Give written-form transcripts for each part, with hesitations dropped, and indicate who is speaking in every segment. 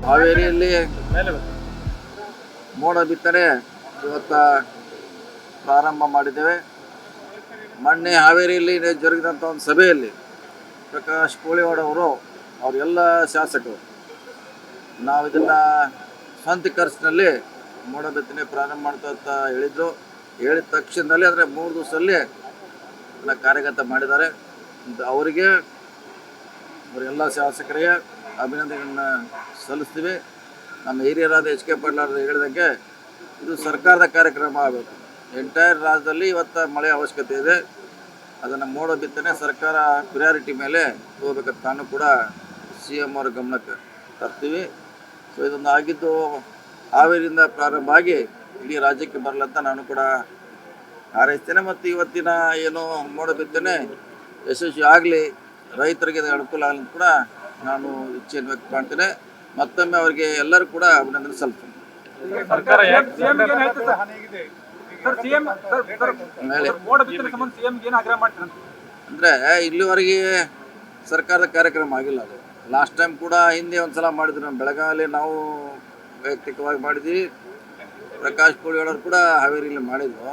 Speaker 1: ಹಾವೇರಿಯಲ್ಲಿ ಮೋಡ ಬಿತ್ತನೆ ಇವತ್ತ ಪ್ರಾರಂಭ ಮಾಡಿದ್ದೇವೆ. ಮೊನ್ನೆ ಹಾವೇರಿಯಲ್ಲಿ ಜರುಗಿದಂಥ ಒಂದು ಸಭೆಯಲ್ಲಿ ಪ್ರಕಾಶ್ ಕೋಳಿವಾಡ ಅವರೆಲ್ಲ ಶಾಸಕರು ನಾವು ಇದನ್ನು ಸ್ವಂತ ಖರ್ಚಿನಲ್ಲಿ ಮೋಡ ಬಿತ್ತನೆ ಪ್ರಾರಂಭ ಮಾಡ್ತಾ ಅಂತ ಹೇಳಿದರು. ಹೇಳಿದ ತಕ್ಷಣದಲ್ಲಿ ಅಂದರೆ 3 ದಿವಸದಲ್ಲಿ ಅದನ್ನು ಕಾರ್ಯಗತ ಮಾಡಿದ್ದಾರೆ. ಅವರಿಗೆ ಅವರೆಲ್ಲ ಶಾಸಕರಿಗೆ ಅಭಿನಂದನೆಯನ್ನು ಸಲ್ಲಿಸ್ತೀವಿ. ನಮ್ಮ ಹಿರಿಯರಾದ HK ಪಾಟೀಲ್ ಅವರು ಹೇಳಿದಂಗೆ ಇದು ಸರ್ಕಾರದ ಕಾರ್ಯಕ್ರಮ ಆಗಬೇಕು. ಎಂಟೈರ್ ರಾಜ್ಯದಲ್ಲಿ ಇವತ್ತು ಮಳೆ ಅವಶ್ಯಕತೆ ಇದೆ. ಅದನ್ನು ಮೋಡ ಬಿತ್ತನೆ ಸರ್ಕಾರ ಪ್ರಿಯಾರಿಟಿ ಮೇಲೆ ಹೋಗ್ಬೇಕಂತ ನಾನು ಕೂಡ CM ಅವರ ಗಮನಕ್ಕೆ ತರ್ತೀವಿ. ಸೊ ಇದೊಂದು ಆಗಿದ್ದು ಹಾವೇರಿಯಿಂದ ಪ್ರಾರಂಭ ಆಗಿ ಇಡೀ ರಾಜ್ಯಕ್ಕೆ ಬರಲಂತ ನಾನು ಕೂಡ ಹಾರೈಸ್ತೇನೆ. ಮತ್ತು ಇವತ್ತಿನ ಏನು ಮೋಡ ಬಿತ್ತನೆ ಯಶಸ್ವಿ ಆಗಲಿ, ರೈತರಿಗೆ ಅನುಕೂಲ ಆಗಲಿ ಕೂಡ ನಾನು ಇಚ್ಛೆಯನ್ನು ವ್ಯಕ್ತ ಮಾಡ್ತೇನೆ. ಮತ್ತೊಮ್ಮೆ ಅವರಿಗೆ ಎಲ್ಲರೂ ಕೂಡ ಅಭಿನಂದನೆ ಸಲ್ಲಿಸ್ತೇನೆ. ಅಂದರೆ ಇಲ್ಲಿವರೆಗೆ ಸರ್ಕಾರದ ಕಾರ್ಯಕ್ರಮ ಆಗಿಲ್ಲ. ಅದು ಲಾಸ್ಟ್ ಟೈಮ್ ಕೂಡ ಹಿಂದೆ ಒಂದ್ಸಲ ಮಾಡಿದ್ರು. ನಮ್ಮ ಬೆಳಗಾವಿಯಲ್ಲಿ ನಾವು ವೈಯಕ್ತಿಕವಾಗಿ ಮಾಡಿದ್ವಿ. ಪ್ರಕಾಶ್ ಕೋಳಿವಾಡರು ಕೂಡ ಹಾವೇರಿಯಲ್ಲಿ ಮಾಡಿದ್ರು.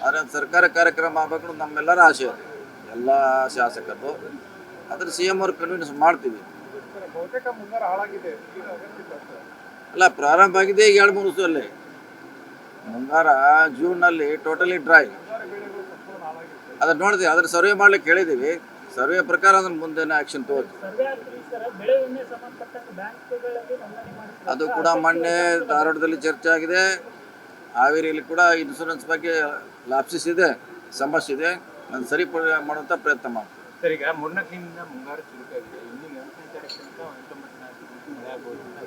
Speaker 1: ಆದರೆ ಸರ್ಕಾರ ಕಾರ್ಯಕ್ರಮ ಆಗಬೇಕು ನಮ್ಮೆಲ್ಲರ ಆಶೆ, ಎಲ್ಲ ಶಾಸಕರು. ಅದ್ರ CM ಅವ್ರು ಕನ್ವಿನ್ಸ್ ಮಾಡ್ತೀವಿ. ಅಲ್ಲ, ಪ್ರಾರಂಭ ಆಗಿದೆ ಈಗ 2-3 ದಿವಸದಲ್ಲಿ. ಮುಂಗಾರ ಜೂನ್ನಲ್ಲಿ ಟೋಟಲಿ ಡ್ರೈ. ಅದನ್ನು ನೋಡಿದ್ವಿ, ಅದ್ರ ಸರ್ವೆ ಮಾಡ್ಲಿಕ್ಕೆ ಹೇಳಿದ್ದೀವಿ. ಸರ್ವೆ ಪ್ರಕಾರ ಅದನ್ನು ಮುಂದಿನ ಆ್ಯಕ್ಷನ್ ತಗೋತೀವಿ. ಅದು ಕೂಡ ಮೊನ್ನೆ ಧಾರವಾಡದಲ್ಲಿ ಚರ್ಚೆ ಆಗಿದೆ. ಹಾವೇರಿಯಲ್ಲಿ ಕೂಡ ಇನ್ಶೂರೆನ್ಸ್ ಬಗ್ಗೆ ಲಾಪ್ಸಿಸ್ ಇದೆ, ಸಮಸ್ಯೆ ಇದೆ. ನಾನು ಸರಿ ಮಾಡುವಂಥ ಪ್ರಯತ್ನ ಮಾಡ್ತೀನಿ.
Speaker 2: ಸರ್, ಈಗ 3 ದಿನದಿಂದ ಮುಂಗಾರು ಚುರುಕಾಗಿದೆ. ಇನ್ನು 8ನೇ ತಾರೀಕಿನಿಂದ 19 ಮಳೆ ಆಗ್ಬೋದು ಅಂತ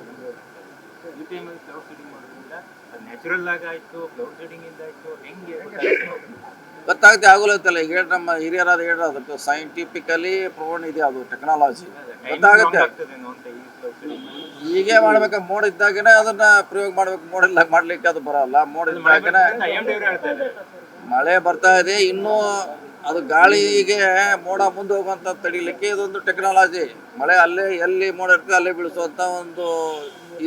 Speaker 2: ಈ ಟೈಮಲ್ಲಿ ಕ್ಲೌಡ್ ಸೀಡಿಂಗ್ ಮಾಡೋದ್ರಿಂದ ಅದು ನ್ಯಾಚುರಲ್ ಆಗಿ ಆಯಿತು, ಕ್ಲೌಡ್ ಸೀಡಿಂಗಿಂದ ಆಯಿತು, ಹೆಂಗೆ
Speaker 1: ಗೊತ್ತಾಗುತ್ತೆ ಆಗೋಲ್ಲತ್ತಲ್ಲ. ಈಗ ನಮ್ಮ ಹಿರಿಯರಾದ ಅದಕ್ಕೆ ಸೈಂಟಿಫಿಕಲಿ ಪ್ರೂವ್ಡ್ ಇದೆ, ಅದು ಟೆಕ್ನಾಲಜಿ ಗೊತ್ತಾಗುತ್ತೆ. ಹೀಗೆ ಮಾಡ್ಬೇಕು, ಮೋಡ ಇದ್ದಾಗನೇ ಅದನ್ನ ಪ್ರಯೋಗ ಮಾಡ್ಬೇಕು. ಮೋಡ ಇಲ್ಲ ಮಾಡ್ಲಿಕ್ಕೆ ಅದು ಬರಲ್ಲ. ಮೋಡ ಇದ್ದಾಗನೇ ಮಳೆ ಬರ್ತಾ ಇದೆ. ಇನ್ನೂ ಅದು ಗಾಳಿಗೆ ಮೋಡ ಮುಂದೆ ಹೋಗುವಂತ ತಡಿಲಿಕ್ಕೆ ಇದೊಂದು ಟೆಕ್ನಾಲಜಿ. ಮಳೆ ಅಲ್ಲೇ ಎಲ್ಲಿ ಮೋಡ ಇರ್ತದೆ ಅಲ್ಲೇ ಬೀಳಿಸುವಂತ ಒಂದು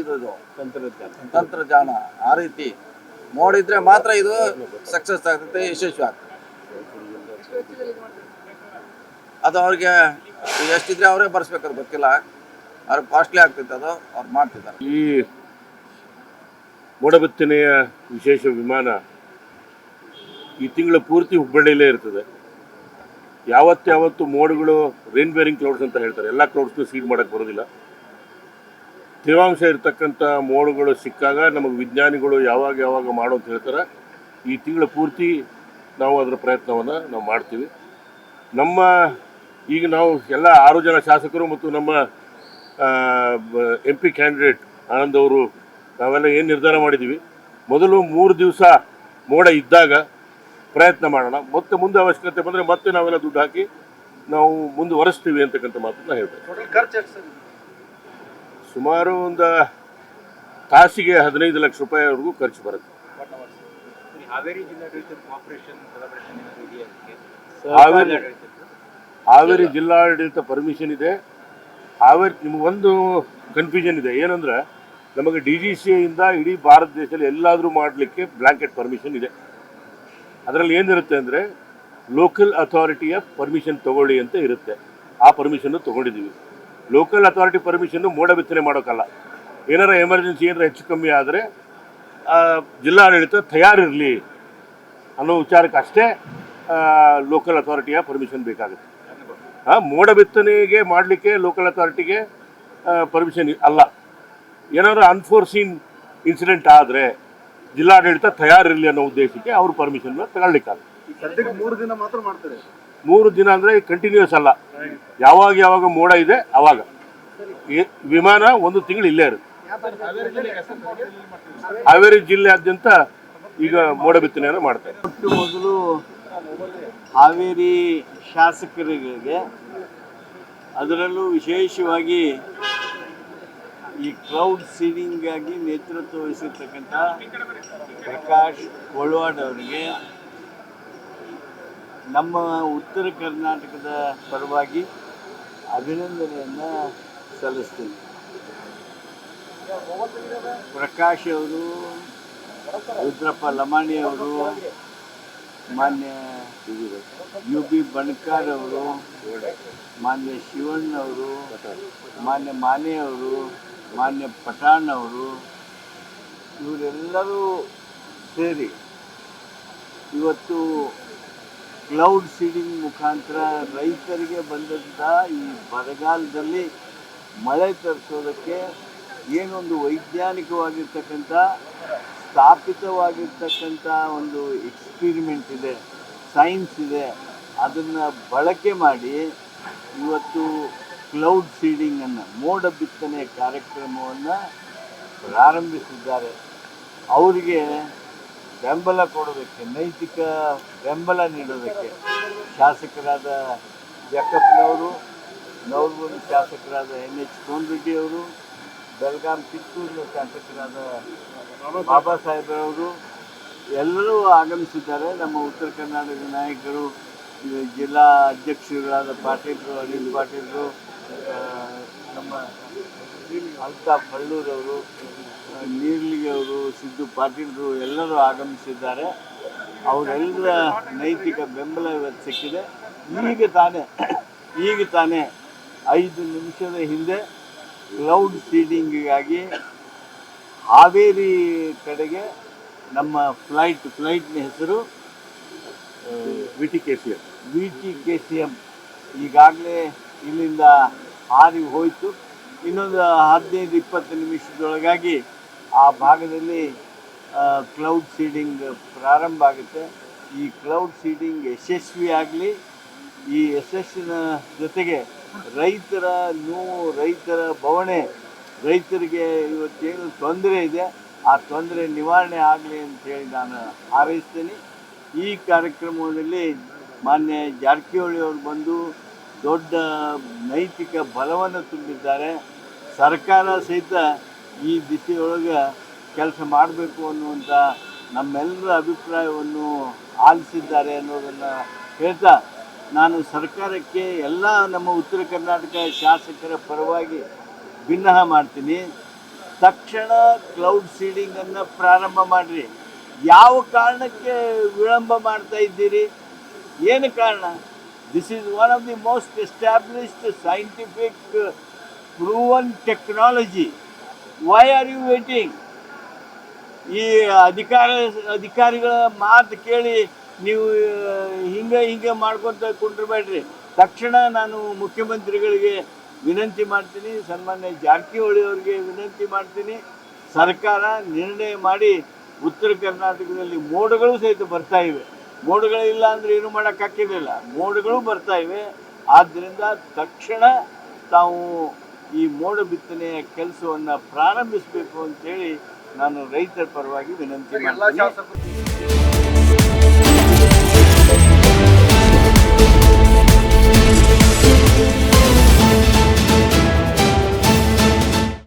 Speaker 1: ಇದು ತಂತ್ರಜ್ಞಾನ. ಆ ರೀತಿ ಮೋಡ ಇದ್ರೆ ಮಾತ್ರ ಇದು ಸಕ್ಸಸ್ ಆಗ್ತದೆ, ಯಶಸ್ವಿ ಆಗ್ತದೆ. ಅದು ಅವ್ರಿಗೆ ಎಷ್ಟಿದ್ರೆ ಅವರೇ ಬರ್ಸ್ಬೇಕಾದ್ರೆ ಗೊತ್ತಿಲ್ಲ. ಅವ್ರಿಗೆ ಕಾಸ್ಟ್ಲಿ ಆಗ್ತೈತೆ, ಅದು ಅವ್ರು ಮಾಡ್ತಿದ್ದಾರೆ.
Speaker 3: ಈ ಮೋಡ ಬಿತ್ತನೆಯ ವಿಶೇಷ ವಿಮಾನ ಈ ತಿಂಗಳ ಪೂರ್ತಿ ಹುಬ್ಬಳ್ಳಿಯಲ್ಲೇ ಇರ್ತದೆ. ಯಾವತ್ತು ಮೋಡಗಳು ರೇನ್ ಬೇರಿಂಗ್ ಕ್ಲೌಡ್ಸ್ ಅಂತ ಹೇಳ್ತಾರೆ. ಎಲ್ಲ ಕ್ಲೌಡ್ಸ್ನು ಸೀಡ್ ಮಾಡೋಕ್ಕೆ ಬರೋದಿಲ್ಲ. ತೇವಾಂಶ ಇರ್ತಕ್ಕಂಥ ಮೋಡಗಳು ಸಿಕ್ಕಾಗ ನಮಗೆ ವಿಜ್ಞಾನಿಗಳು ಯಾವಾಗ ಮಾಡೋ ಅಂತ ಹೇಳ್ತಾರೆ. ಈ ತಿಂಗಳ ಪೂರ್ತಿ ನಾವು ಅದರ ಪ್ರಯತ್ನವನ್ನು ನಾವು ಮಾಡ್ತೀವಿ. ಈಗ ನಾವು ಎಲ್ಲ 6 ಜನ ಶಾಸಕರು ಮತ್ತು ನಮ್ಮ MP ಕ್ಯಾಂಡಿಡೇಟ್ ಆನಂದ್ ಅವರು ನಾವೆಲ್ಲ ಏನು ನಿರ್ಧಾರ ಮಾಡಿದ್ದೀವಿ, ಮೊದಲು 3 ದಿವಸ ಮೋಡ ಇದ್ದಾಗ ಪ್ರಯತ್ನ ಮಾಡೋಣ. ಮತ್ತೆ ಮುಂದೆ ಅವಶ್ಯಕತೆ ಬಂದರೆ ಮತ್ತೆ ನಾವೆಲ್ಲ ದುಡ್ಡು ಹಾಕಿ ನಾವು ಮುಂದುವರಿಸ್ತೀವಿ ಅಂತಕ್ಕಂಥ ಮಾತನ್ನ ಹೇಳ್ತೇವೆ. ಸುಮಾರು ಒಂದು ತಾಸಿಗೆ 15 ಲಕ್ಷ ರೂಪಾಯಿವರೆಗೂ ಖರ್ಚು ಬರುತ್ತೆ. ಹಾವೇರಿ ಜಿಲ್ಲಾಡಳಿತ ಪರ್ಮಿಷನ್ ಇದೆ. ನಿಮಗೊಂದು ಕನ್ಫ್ಯೂಷನ್ ಇದೆ, ಏನಂದ್ರೆ ನಮಗೆ DGCA ಇಂದ ಇಡೀ ಭಾರತ ದೇಶದಲ್ಲಿ ಎಲ್ಲಾದರೂ ಮಾಡಲಿಕ್ಕೆ ಬ್ಲಾಂಕೆಟ್ ಪರ್ಮಿಷನ್ ಇದೆ. ಅದರಲ್ಲಿ ಏನಿರುತ್ತೆ ಅಂದರೆ ಲೋಕಲ್ ಅಥಾರಿಟಿಯ ಪರ್ಮಿಷನ್ ತಗೊಳ್ಳಿ ಅಂತ ಇರುತ್ತೆ. ಆ ಪರ್ಮಿಷನ್ನು ತೊಗೊಂಡಿದ್ದೀವಿ. ಲೋಕಲ್ ಅಥಾರಿಟಿ ಪರ್ಮಿಷನ್ನು ಮೋಡ ಬಿತ್ತನೆ ಮಾಡೋಕ್ಕಲ್ಲ. ಏನಾರ ಎಮರ್ಜೆನ್ಸಿ ಏನಾರ ಹೆಚ್ಚು ಕಮ್ಮಿ ಆದರೆ ಜಿಲ್ಲಾಡಳಿತ ತಯಾರಿರಲಿ ಅನ್ನೋ ವಿಚಾರಕ್ಕೆ ಅಷ್ಟೇ ಲೋಕಲ್ ಅಥಾರಿಟಿಯ ಪರ್ಮಿಷನ್ ಬೇಕಾಗುತ್ತೆ. ಮೋಡ ಬಿತ್ತನೆಗೆ ಮಾಡಲಿಕ್ಕೆ ಲೋಕಲ್ ಅಥಾರಿಟಿಗೆ ಪರ್ಮಿಷನ್ ಅಲ್ಲ. ಏನಾದರೂ ಅನ್ಫೋರ್ಸೀನ್ ಇನ್ಸಿಡೆಂಟ್ ಆದರೆ ಜಿಲ್ಲಾಡಳಿತ ತಯಾರಿರಲಿ ಅನ್ನೋ ಉದ್ದೇಶಕ್ಕೆ ಅವರು ಪರ್ಮಿಷನ್ನ ತಗೊಳ್ಳಿಕ್ಕಾಗಲ್ಲ.
Speaker 4: 3 ದಿನ ಮಾತ್ರ ಮಾಡ್ತಾರೆ.
Speaker 3: 3 ದಿನ ಅಂದರೆ ಕಂಟಿನ್ಯೂಸ್ ಅಲ್ಲ. ಯಾವಾಗ ಮೋಡ ಇದೆ ಆವಾಗ ವಿಮಾನ 1 ತಿಂಗಳು ಇಲ್ಲೇ ಇರುತ್ತೆ. ಹಾವೇರಿ ಜಿಲ್ಲೆಯಾದ್ಯಂತ ಈಗ ಮೋಡ ಬಿತ್ತನೆಯನ್ನು ಮಾಡ್ತಾರೆ.
Speaker 5: ಮೊದಲು ಹಾವೇರಿ ಶಾಸಕರಿಗೆ, ಅದರಲ್ಲೂ ವಿಶೇಷವಾಗಿ ಈ ಕ್ಲೌಡ್ ಸೀಡಿಂಗಾಗಿ ನೇತೃತ್ವ ವಹಿಸಿರ್ತಕ್ಕಂಥ ಪ್ರಕಾಶ್ ಕೋಳಿವಾಡ್ ಅವರಿಗೆ ನಮ್ಮ ಉತ್ತರ ಕರ್ನಾಟಕದ ಪರವಾಗಿ ಅಭಿನಂದನೆಯನ್ನು ಸಲ್ಲಿಸ್ತೀನಿ. ಪ್ರಕಾಶ್ ಅವರು, ರುದ್ರಪ್ಪ ಲಮಾಣಿ ಅವರು, ಮಾನ್ಯ ಯು ಬಿ ಬಣಕಾರ್ ಅವರು, ಮಾನ್ಯ ಶಿವಣ್ಣ ಅವರು, ಮಾನ್ಯ ಮಾನೆ ಅವರು, ಮಾನ್ಯ ಪಠಾಣ್ ಅವರು, ಇವರೆಲ್ಲರೂ ಸೇರಿ ಇವತ್ತು ಕ್ಲೌಡ್ ಸೀಡಿಂಗ್ ಮುಖಾಂತರ ರೈತರಿಗೆ ಬಂದಂಥ ಈ ಬರಗಾಲದಲ್ಲಿ ಮಳೆ ತರಿಸೋದಕ್ಕೆ ಏನೊಂದು ವೈಜ್ಞಾನಿಕವಾಗಿರ್ತಕ್ಕಂಥ ಸ್ಥಾಪಿತವಾಗಿರ್ತಕ್ಕಂಥ ಒಂದು ಎಕ್ಸ್ಪಿರಿಮೆಂಟ್ ಇದೆ, ಸೈನ್ಸ್ ಇದೆ, ಅದನ್ನು ಬಳಕೆ ಮಾಡಿ ಇವತ್ತು ಕ್ಲೌಡ್ ಸೀಡಿಂಗನ್ನು, ಮೋಡ ಬಿತ್ತನೆ ಕಾರ್ಯಕ್ರಮವನ್ನು ಪ್ರಾರಂಭಿಸಿದ್ದಾರೆ. ಅವರಿಗೆ ಬೆಂಬಲ ಕೊಡೋದಕ್ಕೆ, ನೈತಿಕ ಬೆಂಬಲ ನೀಡೋದಕ್ಕೆ ಶಾಸಕರಾದ ಜಕ್ಕಪ್ಪನವರು, ನವಲಗುಂದ ಶಾಸಕರಾದ NH ಕೋನರೆಡ್ಡಿ ಅವರು, ಬೆಳಗಾಂ ಕಿತ್ತೂರಿನ ಶಾಸಕರಾದ ಬಾಬಾ ಸಾಹೇಬ್ರವರು ಎಲ್ಲರೂ ಆಗಮಿಸಿದ್ದಾರೆ. ನಮ್ಮ ಉತ್ತರ ಕರ್ನಾಟಕದ ನಾಯಕರು, ಜಿಲ್ಲಾ ಅಧ್ಯಕ್ಷರಾದ ಪಾಟೀಲ್ರು, ಅನಿಲ್ ಪಾಟೀಲ್ರು, ನಮ್ಮ ಅಲ್ತಾಫ್ ಹಳ್ಳೂರವರು, ನೀರ್ಲಿಗೆ ಅವರು, ಸಿದ್ದು ಪಾಟೀಲ್ರು ಎಲ್ಲರೂ ಆಗಮಿಸಿದ್ದಾರೆ. ಅವರೆಲ್ಲರ ನೈತಿಕ ಬೆಂಬಲ ಇವತ್ತು ಸಿಕ್ಕಿದೆ. ಈಗ ತಾನೇ 5 ನಿಮಿಷದ ಹಿಂದೆ ಕ್ಲೌಡ್ ಸೀಡಿಂಗಿಗಾಗಿ ಹಾವೇರಿ ಕಡೆಗೆ ನಮ್ಮ ಫ್ಲೈಟ್ನ ಹೆಸರು VTKCM ಈಗಾಗಲೇ ಇಲ್ಲಿಂದ ಹಾರಿ ಹೋಯಿತು. ಇನ್ನೊಂದು 15-20 ನಿಮಿಷದೊಳಗಾಗಿ ಆ ಭಾಗದಲ್ಲಿ ಕ್ಲೌಡ್ ಸೀಡಿಂಗ್ ಪ್ರಾರಂಭ ಆಗುತ್ತೆ. ಈ ಕ್ಲೌಡ್ ಸೀಡಿಂಗ್ ಯಶಸ್ವಿಯಾಗಲಿ. ಈ ಯಶಸ್ಸಿನ ಜೊತೆಗೆ ರೈತರ ನೋವು, ರೈತರ ಬವಣೆ, ರೈತರಿಗೆ ಇವತ್ತೇನು ತೊಂದರೆ ಇದೆ ಆ ತೊಂದರೆ ನಿವಾರಣೆ ಆಗಲಿ ಅಂತೇಳಿ ನಾನು ಹಾರೈಸ್ತೀನಿ. ಈ ಕಾರ್ಯಕ್ರಮದಲ್ಲಿ ಮಾನ್ಯ ಜಾರಕಿಹೊಳಿ ಅವರು ಬಂದು ದೊಡ್ಡ ನೈತಿಕ ಬಲವನ್ನು ತುಂಬಿದ್ದಾರೆ. ಸರ್ಕಾರ ಸಹಿತ ಈ ದಿಸೆಯೊಳಗೆ ಕೆಲಸ ಮಾಡಬೇಕು ಅನ್ನುವಂಥ ನಮ್ಮೆಲ್ಲರ ಅಭಿಪ್ರಾಯವನ್ನು ಆಲಿಸಿದ್ದಾರೆ ಅನ್ನೋದನ್ನು ಹೇಳ್ತಾ, ನಾನು ಸರ್ಕಾರಕ್ಕೆ ಎಲ್ಲ ನಮ್ಮ ಉತ್ತರ ಕರ್ನಾಟಕ ಶಾಸಕರ ಪರವಾಗಿ ಭಿನ್ನಹ ಮಾಡ್ತೀನಿ. ತಕ್ಷಣ ಕ್ಲೌಡ್ ಸೀಡಿಂಗನ್ನು ಪ್ರಾರಂಭ ಮಾಡಿರಿ. ಯಾವ ಕಾರಣಕ್ಕೆ ವಿಳಂಬ ಮಾಡ್ತಾ ಇದ್ದೀರಿ? ಏನು ಕಾರಣ? This is one of the most established scientific proven technology. Why are you waiting? ಈ ಅಧಿಕಾರಿಗಳ ಮಾತು ಕೇಳಿ ನೀವು ಹಿಂಗೆ ಮಾಡ್ಕೊತ ಕುಂಡ್ರಬೇಡ್ರಿ. ತಕ್ಷಣ ನಾನು ಮುಖ್ಯಮಂತ್ರಿಗಳಿಗೆ ವಿನಂತಿ ಮಾಡ್ತೀನಿ, ಸನ್ಮಾನ್ಯ ಜಾರಕಿಹೊಳಿ ಅವರಿಗೆ ವಿನಂತಿ ಮಾಡ್ತೀನಿ, ಸರ್ಕಾರ ನಿರ್ಣಯ ಮಾಡಿ ಉತ್ತರ ಕರ್ನಾಟಕದಲ್ಲಿ ಮೋಡಗಳು ಸಹಿತ ಬರ್ತಾ ಇವೆ. ಮೋಡಗಳಿಲ್ಲ ಅಂದರೆ ಏನು ಮಾಡೋಕ್ಕಾಗ್ತಿರಲಿಲ್ಲ, ಮೋಡಗಳು ಬರ್ತಾ ಇವೆ. ಆದ್ದರಿಂದ ತಕ್ಷಣ ತಾವು ಈ ಮೋಡ ಬಿತ್ತನೆಯ ಕೆಲಸವನ್ನು ಪ್ರಾರಂಭಿಸಬೇಕು ಅಂತೇಳಿ ನಾನು ರೈತರ ಪರವಾಗಿ ವಿನಂತಿ ಮಾಡ್ತೀನಿ.